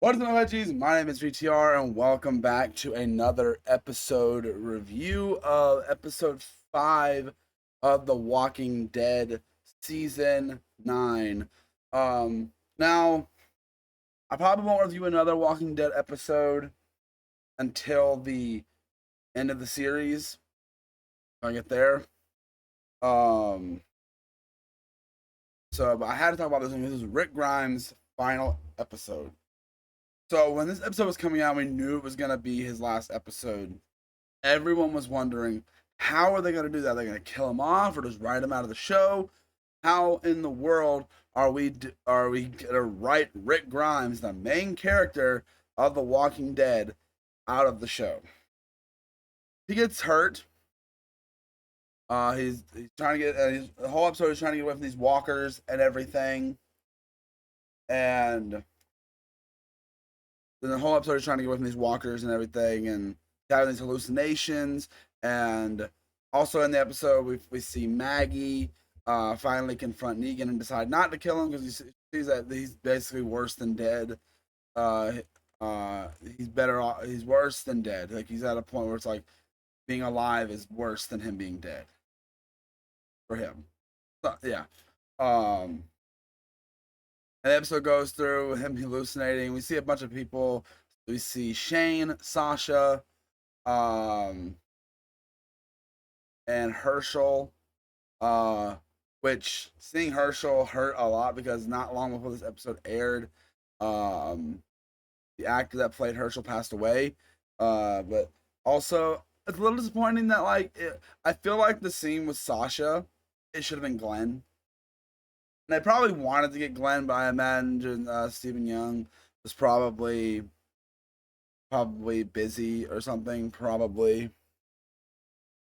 What is up, veggies? My name is VTR, and welcome back to another episode review of episode 5 of The Walking Dead season 9. Now, I probably won't review another Walking Dead episode until the end of the series. If I get there. Um, but I had to talk about this one. This is Rick Grimes' final episode. So when this episode was coming out, we knew it was gonna be his last episode. Everyone was wondering, how are they gonna do that? They're gonna kill him off or just write him out of the show? How in the world are we gonna write Rick Grimes, the main character of The Walking Dead, out of the show? He gets hurt. He's trying to get the whole episode is trying to get away from these walkers and everything, and then the whole episode is trying to get away from these walkers and everything, and having these hallucinations. And also in the episode, we see Maggie finally confront Negan and decide not to kill him because he sees that he's basically worse than dead. Uh, he's better off. He's worse than dead. Like, he's at a point where it's like being alive is worse than him being dead for him. So, yeah. And the episode goes through him hallucinating. We see a bunch of people. We see Shane, Sasha, and Herschel. Which seeing Herschel hurt a lot because not long before this episode aired, the actor that played Herschel passed away. But also it's a little disappointing that I feel like the scene with Sasha, it should have been Glenn. And they probably wanted to get Glenn, but I imagine Stephen Young was probably busy or something. Probably.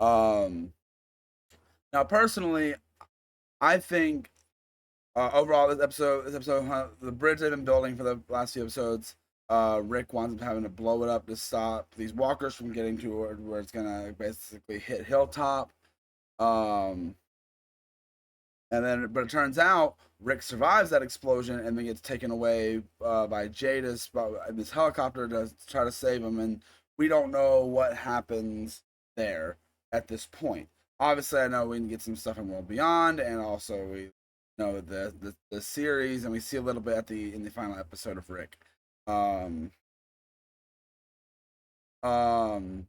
Um, Now, personally, I think overall this episode, the bridge they've been building for the last few episodes, Rick winds up having to blow it up to stop these walkers from getting to where it's gonna basically hit Hilltop. Um, but it turns out Rick survives that explosion and then gets taken away by Jadis in this helicopter to try to save him. And we don't know what happens there at this point. Obviously, I know we can get some stuff in World Beyond, and also we know the series, and we see a little bit in the final episode of Rick. Um, um.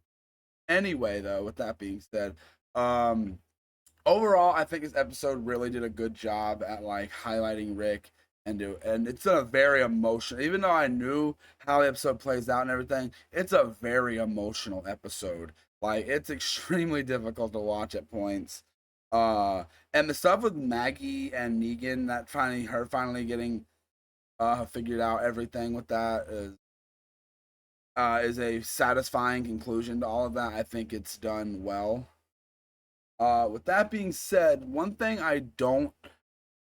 Anyway, though, with that being said, um, overall, I think this episode really did a good job at highlighting Rick and it's a very emotional. Even though I knew how the episode plays out and everything, it's a very emotional episode. Like, it's extremely difficult to watch at points. And the stuff with Maggie and Negan, that finally getting figured out everything with that is a satisfying conclusion to all of that. I think it's done well. With that being said, one thing I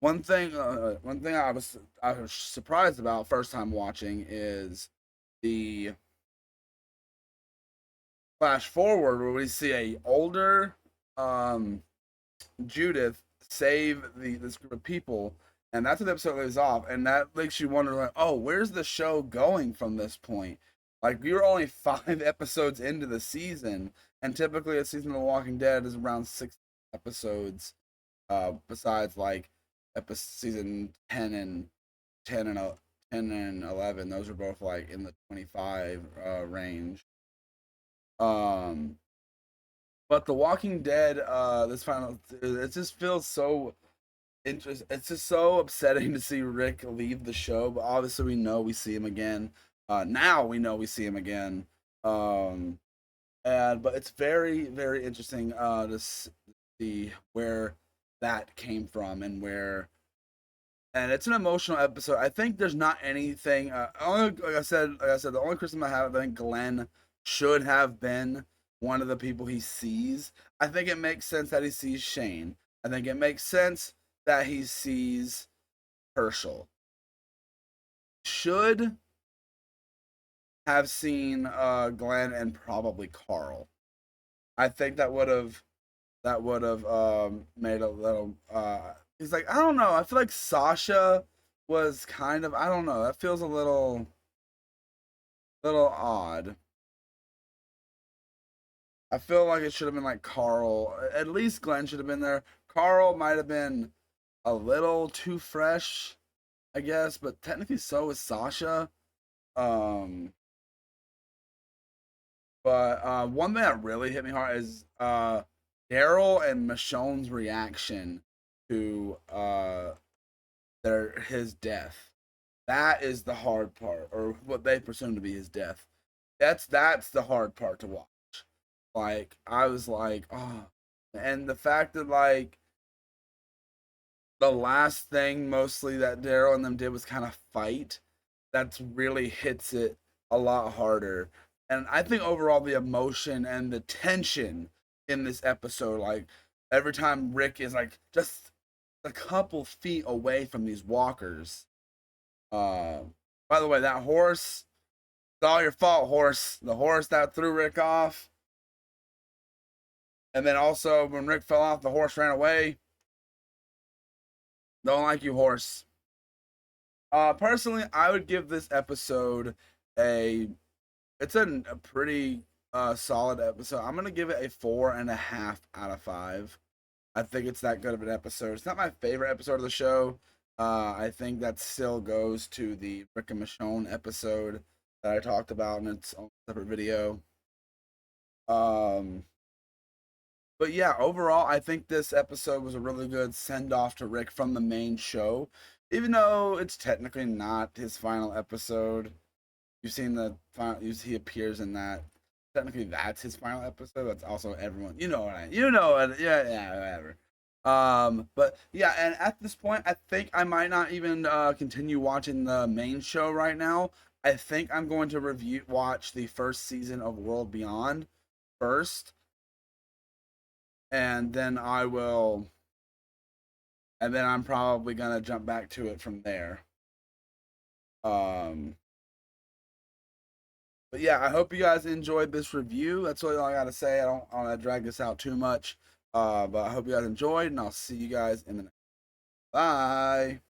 was surprised about first time watching is the flash forward where we see a older um, Judith save this group of people, and that's what the episode leaves off, and that makes you wonder, like, oh, where's the show going from this point? Like, we were only 5 episodes into the season, and typically a season of The Walking Dead is around 6 episodes. Besides season 10 and 11, those are both like in the 25 range. Um, but The Walking Dead, this final, it just feels so interesting. It's just so upsetting to see Rick leave the show. But obviously, we see him again. Now we know we see him again. Um, but it's very very interesting to see where that came from and it's an emotional episode. I think there's not anything. Only like I said, the only criticism I have, I think Glenn should have been one of the people he sees. I think it makes sense that he sees Shane. I think it makes sense that he sees Herschel. Should have seen Glenn and probably Carl. I think that would have made a little. He's like, I don't know. I feel like Sasha was kind of, I don't know. That feels a little. little odd. I feel like it should have been like Carl. At least Glenn should have been there. Carl might have been a little too fresh, I guess, but technically so is Sasha. Um, but one thing that really hit me hard is Daryl and Michonne's reaction to his death. That is the hard part, or what they presume to be his death. That's the hard part to watch. Like I was like, oh, and the fact that like the last thing mostly that Daryl and them did was kind of fight. That's really hits it a lot harder. And I think overall the emotion and the tension in this episode, like every time Rick is like just a couple feet away from these walkers. Uh, by the way, that horse, it's all your fault, horse. The horse that threw Rick off. And then also when Rick fell off, the horse ran away. Don't like you, horse. Personally, I would give this episode a. It's a pretty solid episode. I'm gonna give it a 4.5 out of 5. I think it's that good of an episode. It's not my favorite episode of the show. I think that still goes to the Rick and Michonne episode that I talked about in its own separate video. Um, but yeah, overall, I think this episode was a really good send off to Rick from the main show, even though it's technically not his final episode. You've seen the final, he appears in that. Technically, that's his final episode. That's also everyone. You know what you know what? Yeah, yeah, whatever. But yeah, and at this point, I think I might not even continue watching the main show right now. I think I'm going to watch the first season of World Beyond first, and then and then I'm probably gonna jump back to it from there. Um, but yeah, I hope you guys enjoyed this review. That's really all I gotta say. I don't want to drag this out too much. But I hope you guys enjoyed, and I'll see you guys in the next. Bye.